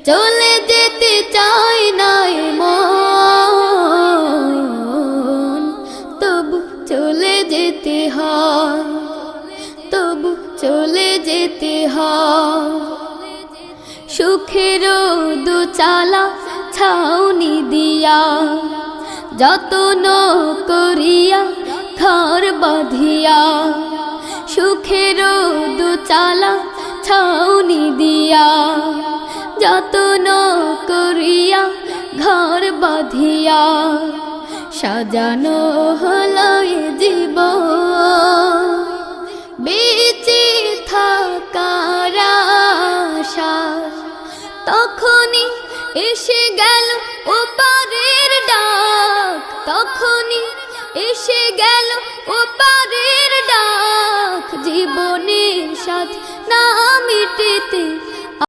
চলে যেতে চাই না মন, তবু চলে যেতে হয়, তবু চলে যেতে হয়। সুখের দোচালা ছাউনি দিয়া, যতন করিয়া ঘর বাঁধিয়া, সুখের দোচালা ছাউনি দিয়া, যতন করিয়া ঘর বাঁধিয়া, সাজানো হলো এ জীবন বেঁচে থাকার আশায়। তখনই এসে গেল ওপারের ডাক, তখনই এসে গেল ওপারের ডাক, জীবনের সাথ না মিটেতে